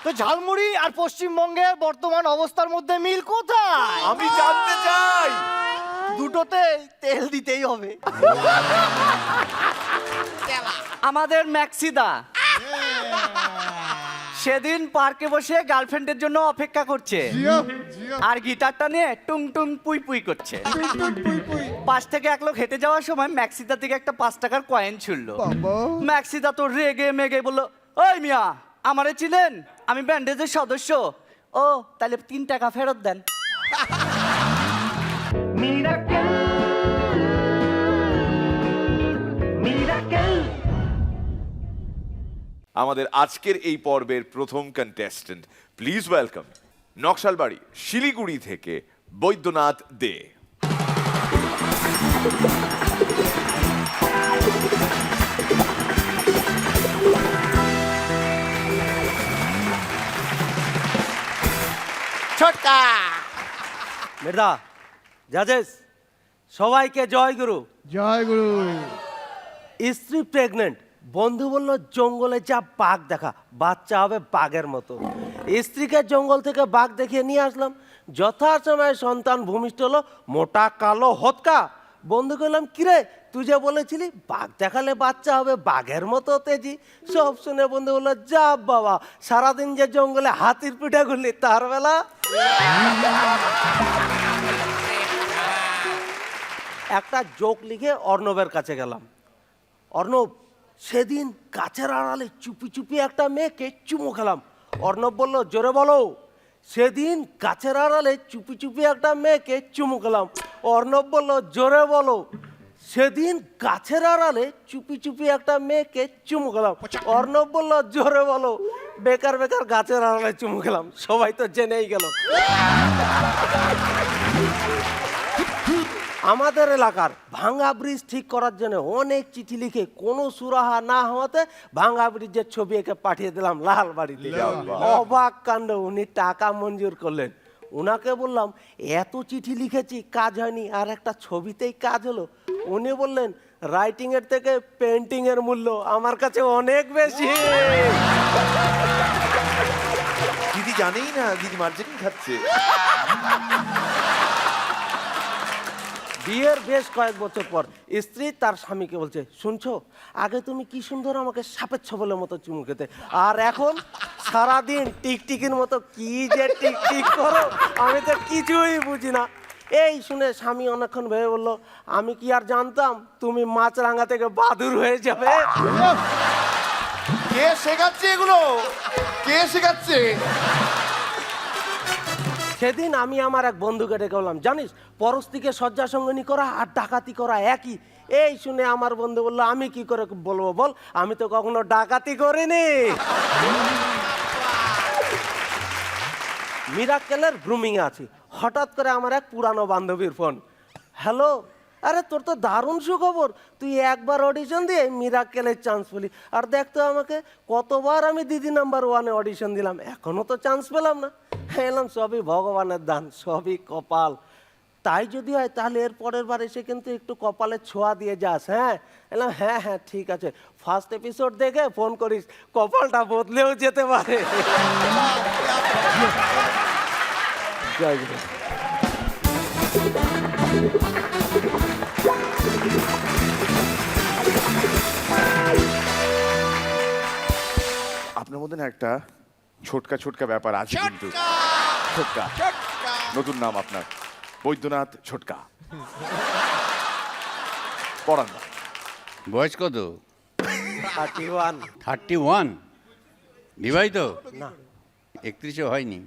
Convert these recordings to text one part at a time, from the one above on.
তো ঝালমুড়ি আর পশ্চিমবঙ্গের বর্তমান অবস্থার মধ্যে মিল কোথায়? আমি জানতে চাই। দুটোতে তেল দিতেই হবে। আমাদের ম্যাক্সিদা সেদিন পার্কে বসে গার্লফ্রেন্ডের জন্য অপেক্ষা করছে আর গিটারটা নিয়ে টুং টুং পুই পুই করছে। পাশ থেকে এক লোক হেঁটে যাওয়ার সময় ম্যাক্সিদা থেকে একটা 5 টাকার কয়েন ছুড়লো। ম্যাক্সিদা তো রেগে মেগে বললো, ওই মিয়া আমারে চিনেন? আমি ব্যান্ডেজের সদস্য। ও তাহলে 3 টাকা ফেরত দেন। আমাদের আজকের এই পর্বের প্রথম contestant, please welcome Naxalbari Siliguri থেকে বৈদ্যনাথ দে। ছটকা মেধা জাজেস সবাইকে জয় গুরু। জয় গুরু। স্ত্রী প্রেগনেন্ট, বন্ধু বলল জঙ্গলে যা বাঘ দেখা, বাচ্চা হবে বাঘের মতো। স্ত্রীকে জঙ্গল থেকে বাঘ দেখিয়ে নিয়ে আসলাম। যথাসময়ে সন্তান ভূমিষ্ঠ হলো, মোটা কালো হতকা। বন্ধু বললাম, কিরে তুই যে বলেছিলি বাঘ দেখালে বাচ্চা হবে বাঘের মতো তেজি। সব শুনে বন্ধু বললো, যা বাবা, সারাদিন যে জঙ্গলে হাতির পিঠা ঘুরলি তার বেলা। একটা জোক লিখে অর্ণবের কাছে গেলাম। অর্ণব, সেদিন গাছের আড়ালে চুপি চুপি একটা মেয়েকে চুমু খেলাম। অর্ণব বলল, জোরে বলো। সেদিন গাছের আড়ালে চুপি চুপি একটা মেয়েকে চুমু খেলাম। অর্ণব বলল, জোরে বলো। সেদিন গাছের আড়ালে চুপি চুপি একটা মেয়েকে চুমু খেলাম। অর্ণব বলল, জোরে বলো। বেকার বেকার গাছের আড়ালে চুমু খেলাম, সবাই তো জেনেই গেল। আমাদের এলাকার ভাঙ্গা ব্রিজ ঠিক করার জন্য অনেক চিঠি লিখে কোনো সুরাহা না হওয়াতে ভাঙ্গা ব্রিজের ছবি এঁকে পাঠিয়ে দিলাম লাল বাড়িতে। অবাক কাণ্ড, উনি টাকা মঞ্জুর করলেন। উনাকে বললাম, এত চিঠি লিখেছি কাজ হয়নি, আর একটা ছবিতেই কাজ হলো। উনি বললেন, রাইটিং এর থেকে পেন্টিং এর মূল্য আমার কাছে অনেক বেশি। দিদি জানেই না দিদি মার্জিন খাচ্ছে। বিয়ের বেশ কয়েক বছর পর স্ত্রী তার স্বামীকে বলছে, শুনছো, আগে তুমি কি সুন্দর আমাকে সাপের ছবলের মতো চুমু খেতে, আর এখন সারাদিন টিকটিকির মতো কি যে টিকটিক করো, আমি তো কিছুই বুঝি না। এই শুনে স্বামী অনেকক্ষণ ভেবে বললো, আমি কি আর জানতাম তুমি মাছরাঙা থেকে বাদুর হয়ে যাবে। কে শেখাচ্ছে এগুলো? কে শেখাচ্ছে? সেদিন আমি আমার এক বন্ধুকে ডেকে বললাম, জানিস পরস্ত্রীকে শয্যা সঙ্গিনী করা আর ডাকাতি করা একই। এই শুনে আমার বন্ধু বললো, আমি কি করে বলবো বল, আমি তো কখনো ডাকাতি করিনি। মিরাক্কেলের গ্রুমিং আছি, হঠাৎ করে আমার এক পুরানো বান্ধবীর ফোন। হ্যালো, আরে তোর তো দারুণ সুখবর, তুই একবার অডিশন দিয়ে মিরাক্কেলের চান্স পেলি। আর দেখতো আমাকে, কতবার আমি দিদি নাম্বার 1-এ অডিশন দিলাম, এখনো তো চান্স পেলাম না। এলাম, সবই ভগবানের দান, সবই কপাল। তাই যদি হয় তাহলে এর পরের বার এসে কিন্তু একটু কপালে ছোঁয়া দিয়ে যাস। হ্যাঁ এলাম, হ্যাঁ হ্যাঁ ঠিক আছে, ফার্স্ট এপিসোড দেখে ফোন করিস, কপালটা বদলেও যেতে পারে। জয় গুরু। আপনার মধ্যে না একটা ছোটকা ছোটকা ব্যাপার আছে কিন্তু। ছোটকা, নতুন নাম আপনার, বৈদ্যনাথ ছোটকা। পড়ান না। বয়স কত? 31। 31? বিবাহিত? না। 31-ও হয়নি?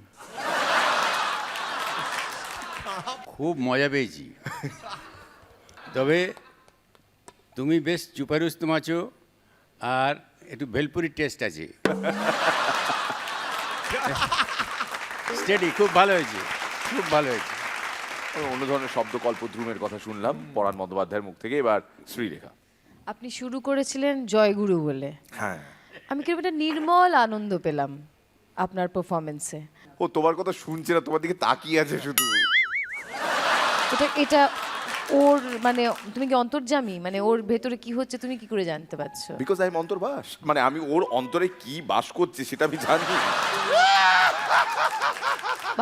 খুব মজা পেয়েছি। তবে তুমি বেশ চুপারুস্তুম আছো, আর একটু ভেলপুরি টেস্ট আছে। স্টেডি, খুব ভালো হয়েছে, খুব ভালো হয়েছে। অন্য ধরনের শব্দ কল্পদ্রুমের কথা শুনলাম পরাণ বন্দ্যোপাধ্যায়ের মুখ থেকে। এবার শ্রীরেখা। আপনি শুরু করেছিলেন জয়গুরু বলে। হ্যাঁ, আমি কিরকম একটা নির্মল আনন্দ পেলাম আপনার পারফরমেন্সে। ও তোমার কথা শুনছে না, তোমার দিকে তাকিয়ে আছে শুধু। এটা ওর মানে তুমি কি অন্তর্যামী, মানে ওর ভেতরে কি হচ্ছে তুমি কি করে জানতে পারছো? বিকজ আই এম অন্তর্বাস, মানে আমি ওর অন্তরে কি বাস করছে সেটা আমি জানি।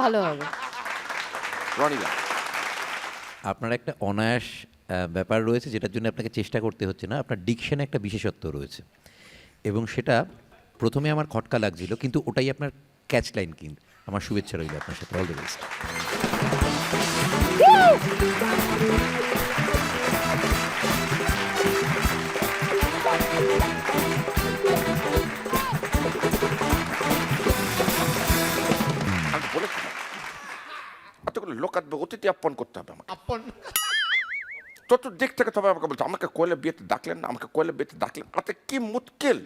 ভালো হবে। রনিদা, আপনার একটা অনায়াস ব্যাপার রয়েছে, যেটার জন্য আপনাকে চেষ্টা করতে হচ্ছে না। আপনার ডিকশনে একটা বিশেষত্ব রয়েছে, এবং সেটা প্রথমে আমার খটকা লাগছিল, কিন্তু ওটাই আপনার ক্যাচ লাইন। কিন্তু আমার শুভেচ্ছা রইল আপনার সাথে। All the best. আমি বলেছিলাম এতগুলো লোক আসবে, অতিথি আপ্যায়ন করতে হবে আমাকে। চতুর্দিক থেকে তবে আমাকে বলছে, আমাকে কোয়েলের বিয়েতে ডাকলেন না, আমাকে কোয়েলের বিয়েতে ডাকলেন। আতে কি মুশকিল,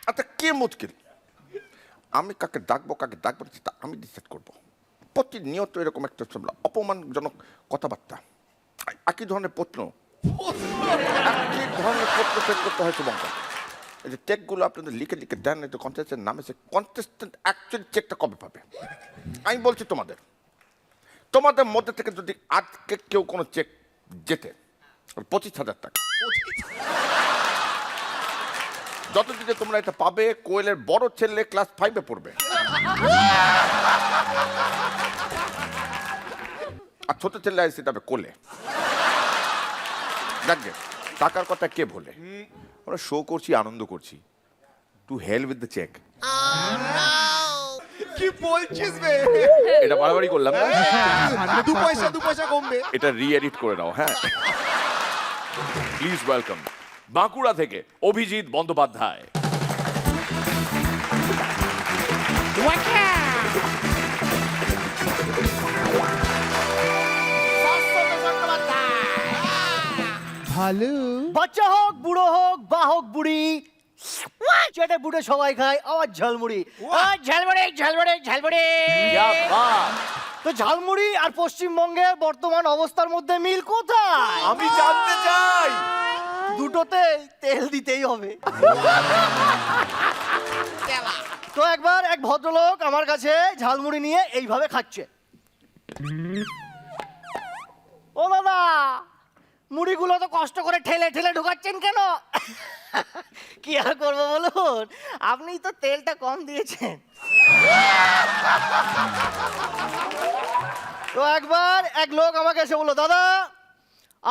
আচ্ছা কি মুশকিল? আমি কাকে ডাকবো কাকে ডাকবো না সেটা আমি ডিসাইড করবো। প্রতিনিয়ত এরকম একটা অপমানজনক কথাবার্তা, একই ধরনের প্রশ্ন, একই ধরনের প্রশ্ন সেট করতে হয় শুভঙ্কর। এই যে চেকগুলো আপনাদের লিখে লিখে দেন, এই তো কন্টেস্টেন্ট নামে, সে কন্টেস্টেন্ট অ্যাকচুয়ালি চেকটা কবে পাবে? আমি বলছি তোমাদের মধ্যে থেকে যদি আজকে কেউ কোনো চেক জেতে 25,000 টাকা, যতদিনে তোমরা এটা পাবে, কোয়েলের বড় ছেলে ক্লাস 5-এ পড়বে, আর ছোট ছেলে আসছে যাবে কোলে। দেখবে টাকার কথা কে বলে? আমরা শো করছি, আনন্দ করছি। To hell with the check. কি বলছিস বে? এটা বাড়াবাড়ি করলাম না? দু পয়সা কমবে। এটা রি-এডিট করে নাও। হ্যাঁ, প্লিজ ওয়েলকাম বাঁকুড়া থেকে অভিজিৎ বন্দ্যোপাধ্যায়। ভালো। বাচ্চা হোক, বুড়ো হোক, বা হোক বুড়ি, চেটে বুড়ে সবাই খায় আবার ঝালমুড়ি। ঝালমুড়ি ঝালমুড়ি ঝালমুড়ি। তো ঝালমুড়ি আর পশ্চিমবঙ্গের বর্তমান অবস্থার মধ্যে মিল কোথায়? আমি জানতে চাই। দুটোতে তেল দিতেই হবে। তো একবার এক ভদ্রলোক আমার কাছে ঝালমুড়ি নিয়ে এইভাবে খাচ্ছে। ও দাদা, মুড়িগুলো তো কষ্ট করে ঠেলে ঠেলে ঢোকাচ্ছেন কেন? কি আর করবো বলুন, আপনিই তো তেলটা কম দিয়েছেন। তো একবার এক লোক আমাকে এসে বললো, দাদা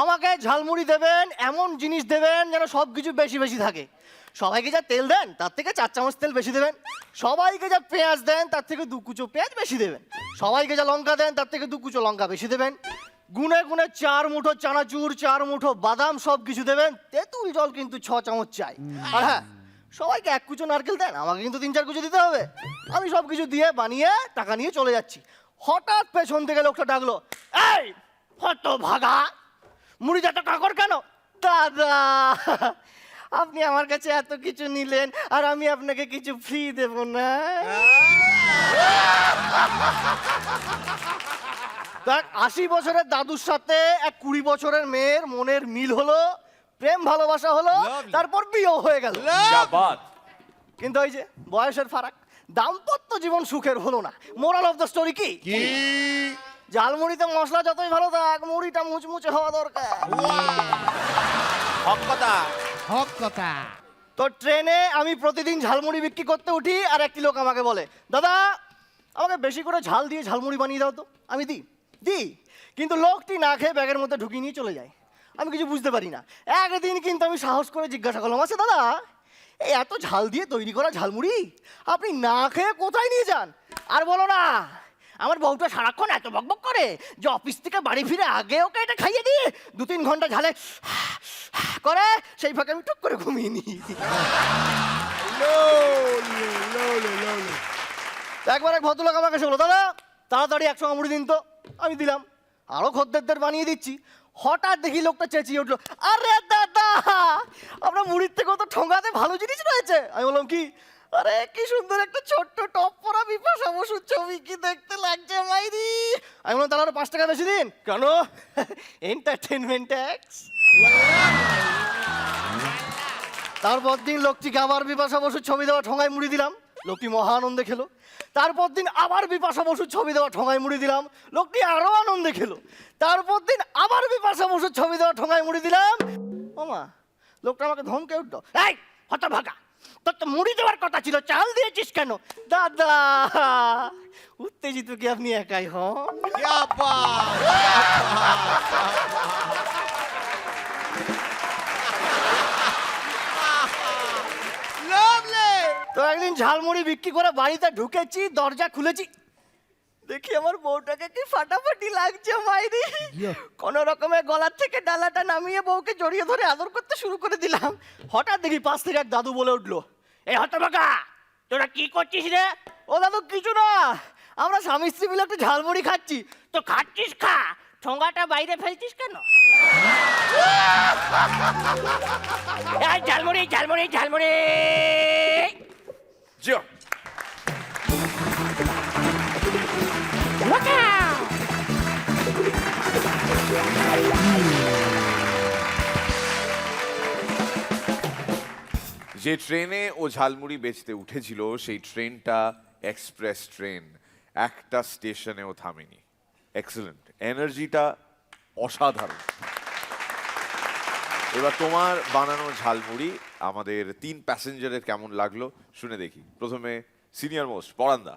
আমাকে ঝালমুড়ি দেবেন, এমন জিনিস দেবেন যেন সব কিছু বেশি বেশি থাকে। সবাইকে যা তেল দেন তার থেকে 4 চামচ তেল বেশি দেবেন, সবাইকে যা পেঁয়াজ দেন তার থেকে 2 কুচো পেঁয়াজ বেশি দেবেন, সবাইকে যা লঙ্কা দেন তার থেকে 2 কুচো লঙ্কা বেশি দেবেন, গুনে গুনে 4 মুঠো চানাচুর, 4 মুঠো বাদাম সব কিছু দেবেন, তেঁতুল জল কিন্তু 6 চামচ চাই। আর হ্যাঁ, সবাইকে 1 কুচো নারকেল দেন, আমাকে কিন্তু 3-4 কুচো দিতে হবে। আমি সব কিছু দিয়ে বানিয়ে টাকা নিয়ে চলে যাচ্ছি। হঠাৎ পেছন থেকে লোকটা ডাকলো, এই হত ভাগা, মুড়িটা তো কাকর কেন? দাদা আপনি আমার কাছে এত কিছু নিলেন আর আমি আপনাকে কিছু ফ্রি দেব না? 80 বছরের দাদুর সাথে এক 20 বছরের মেয়ের মনের মিল হলো, প্রেম ভালোবাসা হলো, তারপর বিয়ে হয়ে গেল। কিন্তু ওই যে বয়সের ফারাক, দাম্পত্য জীবন সুখের হলো না। মোরাল অফ দ্য স্টোরি কি? ঝালমুড়িতে মশলা যতই ভালো থাক, মুড়িটা মুচমুচে হওয়া দরকার। হক কথা। তো ট্রেনে আমি প্রতিদিন ঝালমুড়ি বিক্রি করতে উঠি, আর একটি লোক আমাকে বলে, দাদা আমাকে বেশি করে ঝাল দিয়ে ঝালমুড়ি বানিয়ে দাও তো। আমি দিই, কিন্তু লোকটি না খেয়ে ব্যাগের মধ্যে ঢুকিয়ে নিয়ে চলে যায়। আমি কিছু বুঝতে পারি না। একদিন কিন্তু আমি সাহস করে জিজ্ঞাসা করলাম, আচ্ছা দাদা এই এত ঝাল দিয়ে তৈরি করা ঝালমুড়ি আপনি না খেয়ে কোথায় নিয়ে যান? আর বলো না, আমার বউটা সারাক্ষণ এত বকবক করে যে অফিস থেকে বাড়ি ফিরে আগে ওকে এটা খাইয়ে দিয়ে 2-3 ঘন্টা ঝালে করে, সেই ফাঁকে আমি টুক করে ঘুমিয়ে নিই। একবার এক ভদ্রলোক আমাকে এসে বলল, দাদা তাড়াতাড়ি 100 মুড়ি দিন তো। আমি দিলাম, আরো খদ্দেরদের বানিয়ে দিচ্ছি। হঠাৎ দেখি লোকটা চেঁচিয়ে উঠলো, আরে দাদা আপনার মুড়ির থেকে তো ঠোঙাতে ভালো জিনিস রয়েছে। আমি বললাম কি? আরে কি সুন্দর একটা ছোট্ট টপ পরা বিপাশা বসুর ছবি, কি দেখতে লাগছে মাইরি। আমি বললাম তাহলে 5 টাকা বেশি দিন। কেন? Entertainment tax. তারপর দিন লোকটিকে আবার বিপাশা বসুর ছবি দেওয়া ঠোঙায় মুড়ি দিলাম, লোকটি মহা আনন্দে খেলো। তারপর দিন আবার বিপাশা বসুর ছবি দেওয়া ঠোঙায় মুড়ি দিলাম, লোকটি আরো আনন্দে খেলো। তারপর দিন আবার বিপাশা বসুর ছবি দেওয়া ঠোঙায় মুড়ি দিলাম। ওমা, লোকটা আমাকে ধমকে উঠলো, এই হতভাগা, তোর তো মুড়ি দেওয়ার কথা ছিল, চাল দিয়েছিস কেন? দাদা, উত্তেজিত কি আপনি একাই হন? क्या बात lovely তো একদিন ঝালমুড়ি বিক্রি করে বাড়িতে ঢুকেছি, দরজা খুলেছি, দেখি আমার বউটাকে কি ফাটাফাটি লাগছে মাইরি। কোন রকমে গলার থেকে ডালাটা নামিয়ে বউকে জড়িয়ে ধরে আদর করতে শুরু করে দিলাম। হঠাৎ দেখি পাশ থেকে এক দাদু বলে উঠলো, এই হতভাগা, তোরা কি করছিস রে? ও দাদু, কিছু না, আমরা স্বামী স্ত্রী মিলে একটু ঝালমুড়ি খাচ্ছি। তো খাচ্ছিস খা, ঠোঙাটা বাইরে ফেলছিস কেন? এই ঝালমুড়ি ঝালমুড়ি ঝালমুড়ি। জিও যে ট্রেনে ও ঝালমুড়ি বেচতে উঠেছিল সেই ট্রেনটা এক্সপ্রেস ট্রেন, একটা স্টেশনেও থামেনি। এক্সেলেন্ট, এনার্জিটা অসাধারণ। এবার তোমার বানানো ঝালমুড়ি আমাদের 3 প্যাসেঞ্জারের কেমন লাগলো শুনে দেখি। প্রথমে সিনিয়র মোস্ট পরান্দা।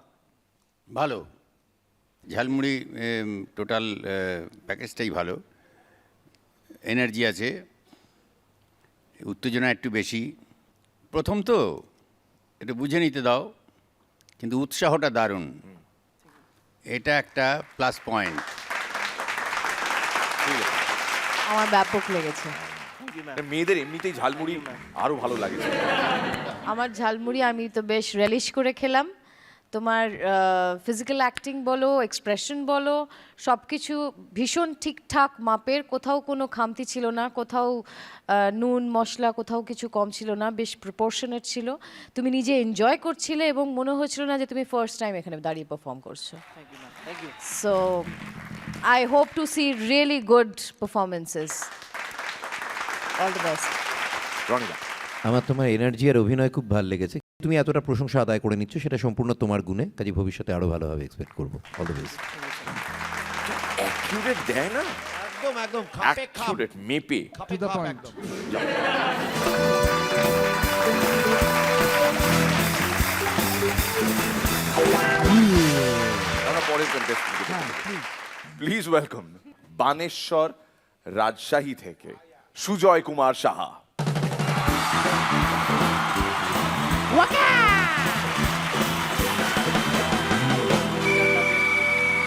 ভালো, ঝালমুড়ি টোটাল প্যাকেজটাই ভালো, এনার্জি আছে, উত্তেজনা একটু বেশি। প্রথম তো একটু বুঝে নিতে দাও, কিন্তু উৎসাহটা দারুণ, এটা একটা প্লাস পয়েন্ট। আমার ব্যাপক লেগেছে। মেয়েদের এমনিতেই ঝালমুড়ি আরো ভালো লাগে। আমার ঝালমুড়ি আমি তো বেশ রেলিশ করে খেলাম। তোমার ফিজিক্যাল অ্যাক্টিং বলো, এক্সপ্রেশন বলো, সব কিছু ভীষণ ঠিকঠাক মাপের, কোথাও কোনো খামতি ছিল না, কোথাও নুন মশলা কোথাও কিছু কম ছিল না, বেশ প্রপোর্শনেট ছিল। তুমি নিজে এনজয় করছিলে এবং মনে হচ্ছিল না যে তুমি ফার্স্ট টাইম এখানে দাঁড়িয়ে পারফর্ম করছো। So I hope to see really good performances. All the best. Ronida. আমার তোমার এনার্জি আর অভিনয় খুব ভালো লেগেছে। তুমি এতটা প্রশংসা আদায় করে নিচ্ছ, সেটা সম্পূর্ণ তোমার গুণে, কাজে ভবিষ্যতে আরো ভালোভাবে এক্সপেক্ট করবো। All the best. অ্যাকিউরেট দেয় না, একদম একদম খাপে খাপ অ্যাকিউরেট মেপে। টু দ্য পয়েন্ট আমরা পরের contestant. Please welcome Baneshwar Rajshahi থেকে সুজয় কুমার সাহা।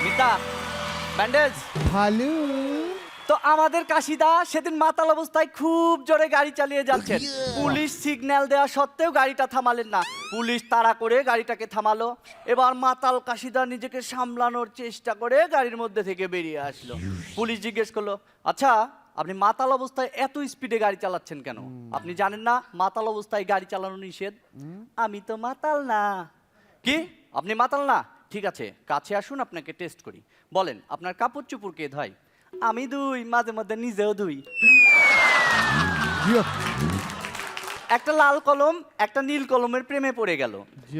মিতা, ব্যান্ডেজ। ভালো তো আমাদের কাশিদা সেদিন মাতাল অবস্থায় খুব জোরে গাড়ি চালিয়ে যাচ্ছেন, পুলিশ সিগন্যাল দেওয়া সত্ত্বেও গাড়িটা থামালেন না। পুলিশ তাড়া করে গাড়িটাকে থামালো। এবার মাতাল কাশিদা নিজেকে সামলানোর চেষ্টা করে গাড়ির মধ্যে থেকে বেরিয়ে আসলো। পুলিশ জিজ্ঞেস করলো, আচ্ছা আপনি মাতাল অবস্থায় এত স্পিডে গাড়ি চালাচ্ছেন কেন? আপনি জানেন না মাতাল অবস্থায় গাড়ি চালানো নিষেধ? আমি তো মাতাল না। কি, আপনি মাতাল না? ঠিক আছে, কাছে আসুন, আপনাকে টেস্ট করি। বলেন, আপনার কাপড় চুপড় কে ধয়? আমি দুই, মাঝে মধ্যে নিজেও দুই। একটা লাল কলম একটা নীল কলমের প্রেমে পড়ে গেল।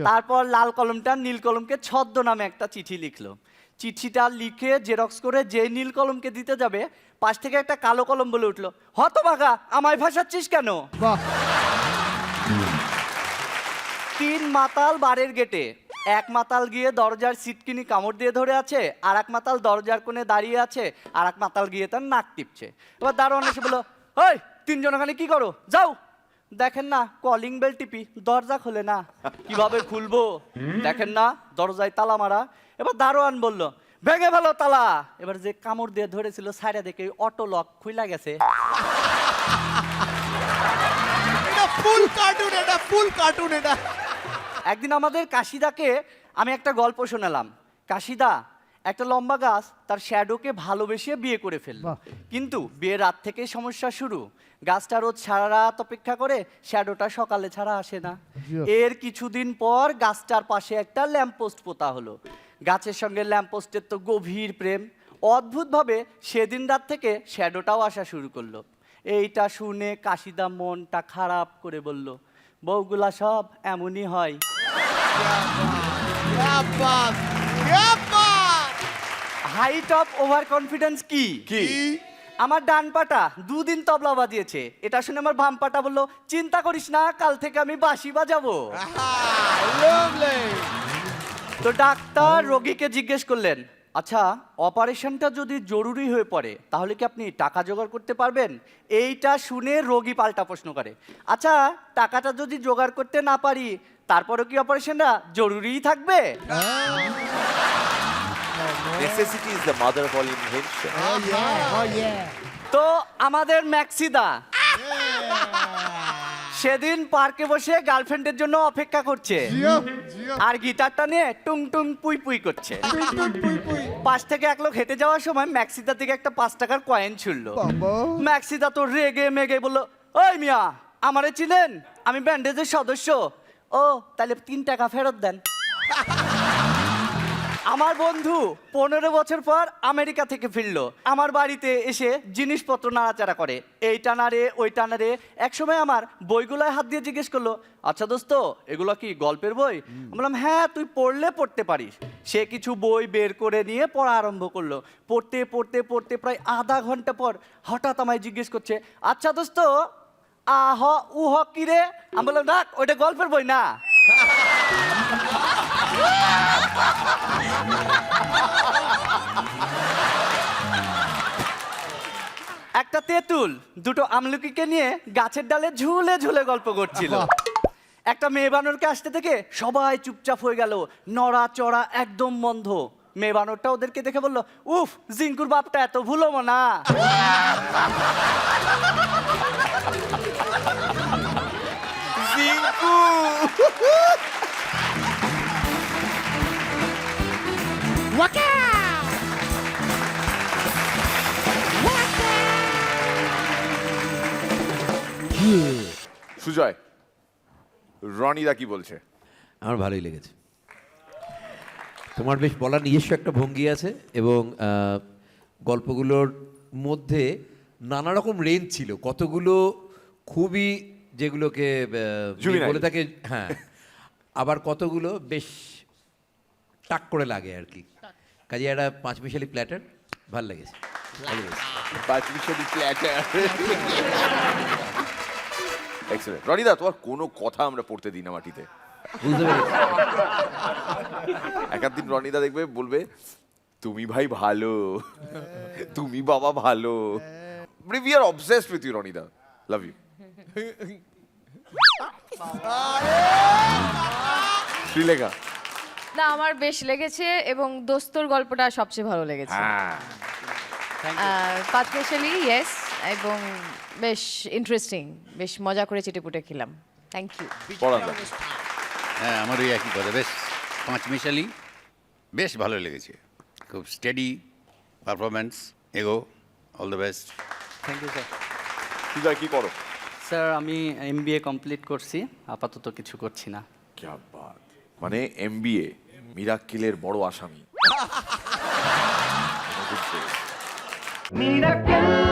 তারপর লাল কলমটা নীল কলমকে ছদ্মনামে একটা চিঠি লিখলো। চিঠিটা লিখে জেরক্স করে যে নীল কলমকে দিতে যাবে, পাশ থেকে একটা কালো কলম বলে উঠলো, হতভাগা, আমায় ভাসাচ্ছিস কেন? বাহ 3 মাতাল বারের গেটে। এক মাতাল গিয়ে দরজার সিটকিনি কামড় দিয়ে ধরে আছে, আর এক মাতাল দরজার কোণে দাঁড়িয়ে আছে, আর এক মাতাল গিয়ে তার নাক টিপছে। এবার দারোয়ান এসে বললো, ওই 3 জন ওখানে কি করো, যাও। দেখেন না কলিং বেল টিপি, দরজা খোলে না। কিভাবে খুলবো? দেখেন না দরজায় তালা মারা। এবার দারোয়ান বলল, ভেঙে ফেলো তালা। এবার যে কামড় দিয়ে ধরেছিল সাইডে দেখে অটো লক খুইলা গেছে। এটা ফুল কার্টুন, এটা ফুল কার্টুন এটা। একদিন আমাদের কাশিদাকে আমি একটা গল্প শোনালাম। কাশিদা, একটা লম্বা গাছ তার শ্যাডোকে ভালোবেসে বিয়ে করে ফেলল, কিন্তু বিয়ের রাত থেকেই সমস্যা শুরু। গাছটা রোজ সারা রাত অপেক্ষা করে, শ্যাডোটা সকালে ছাড়া আসে না। এর কিছুদিন পর গাছটার পাশে একটা ল্যাম্পপোস্ট পোতা হলো। গাছের সঙ্গে ল্যাম্পপোস্টের তো গভীর প্রেম। অদ্ভুতভাবে সেদিন রাত থেকে শ্যাডোটাও আসা শুরু করলো। এইটা শুনে কাশিদা মনটা খারাপ করে বলল, বউগুলা সব এমনই হয়। क्या बात क्या बात হাইট অফ ওভার কনফিডেন্স কি? কি? আমার ডান পাটা 2 দিন তবলা বাজিয়েছে, এটা শুনে আমার বাম পাটা বললো চিন্তা করিস না, কাল থেকে আমি বাঁশি বাজাবো। তো ডাক্তার রোগীকে জিজ্ঞেস করলেন, আচ্ছা অপারেশনটা যদি জরুরি হয়ে পড়ে তাহলে কি আপনি টাকা জোগাড় করতে পারবেন? এইটা শুনে রোগী পাল্টা প্রশ্ন করে, আচ্ছা টাকাটা যদি জোগাড় করতে না পারি তারপরেও কি অপারেশনটা জরুরিই থাকবে? Necessity is the mother of all invention. তো আমাদের ম্যাক্সিদা সেদিন পার্কে বসে গার্লফ্রেন্ডের জন্য অপেক্ষা করছে, আর গিটারটা নিয়ে টুং টুং পুই পুই করছে। পাশ থেকে এক লোক হেঁটে যাওয়ার সময় ম্যাক্সিদা থেকে একটা 5 টাকার কয়েন ছুড়লো। ম্যাক্সিদা তো রেগে মেগে বললো, ওই মিয়া আমারে চিনেন? আমি ব্যান্ডেজের সদস্য। ও তাহলে 3 টাকা ফেরত দেন। আমার বন্ধু 15 বছর পর আমেরিকা থেকে ফিরলো, আমার বাড়িতে এসে জিনিসপত্র নাড়াচাড়া করে, এই টানারে ওই টানারে। একসময় আমার বইগুলোয় হাত দিয়ে জিজ্ঞেস করলো, আচ্ছা দোস্ত এগুলো কি গল্পের বই? বললাম হ্যাঁ, তুই পড়লে পড়তে পারিস। সে কিছু বই বের করে নিয়ে পড়া আরম্ভ করলো। পড়তে পড়তে পড়তে প্রায় আধা ঘন্টা পর হঠাৎ আমায় জিজ্ঞেস করছে, আচ্ছা দোস্ত আহ উ হ কি রে? আমি বললাম রাখ, ওইটা গল্পের বই না। একটা তেঁতুল 2টো আমলকিকে নিয়ে গাছের ডালে ঝুলে ঝুলে গল্প করছিল। একটা মেয়ে বানরকে আসতে থেকে সবাই চুপচাপ হয়ে গেল, নড়াচড়া একদম বন্ধ। মেয়ে বানরটা ওদেরকে দেখে বলল, উফ জিঙ্কুর বাপটা এত ভুলো না। জিঙ্কু সুজয়, রনিদা কি বলছে? আমার ভালোই লেগেছে। তোমার বেশ বলার নিজস্ব একটা ভঙ্গি আছে, এবং গল্পগুলোর মধ্যে নানা রকম রেঞ্জ ছিল। কতগুলো খুবই যেগুলোকে Juvenile. বলে থাকে, হ্যাঁ, আবার কতগুলো বেশ টাক করে লাগে আর কি। কাজে একটা 5 মিশালি প্ল্যাটার ভাল লেগেছে, ভালো লেগেছে। পাঁচমিশালি প্ল্যাটার। এক্সেলেন্ট। রনিদা, তোমার কোনো কথা আমরা পড়তে দিই না মাটিতে। বুঝতে পেরেছি। এক দিন রনিদা দেখবে বলবে, তুমি ভাই ভালো, তুমি বাবা ভালো। We are obsessed with you Ronida, love you. Sreelekha. না আমার বেশ লেগেছে, এবং দোস্তর গল্পটা সবচেয়ে ভালো লেগেছে। হ্যাঁ, পাঁচমিশালি ইয়েস, এবং বেশ ইন্টারেস্টিং, বেশ মজা করে চেটেপুটে খেলাম। Thank you. পড়াদা। হ্যাঁ, আমার ওই একই কথা, বেশ 5 মিশালি বেশ ভালো লেগেছে। খুব স্টেডি পারফরমেন্স, এগো, all the best. Thank you sir. Sujoy কি করো? স্যার আমি MBA কমপ্লিট করছি, আপাতত কিছু করছি না। ক্যা বাত, মানে MBA মিরাক্কেলের বড় আসামি। Miracle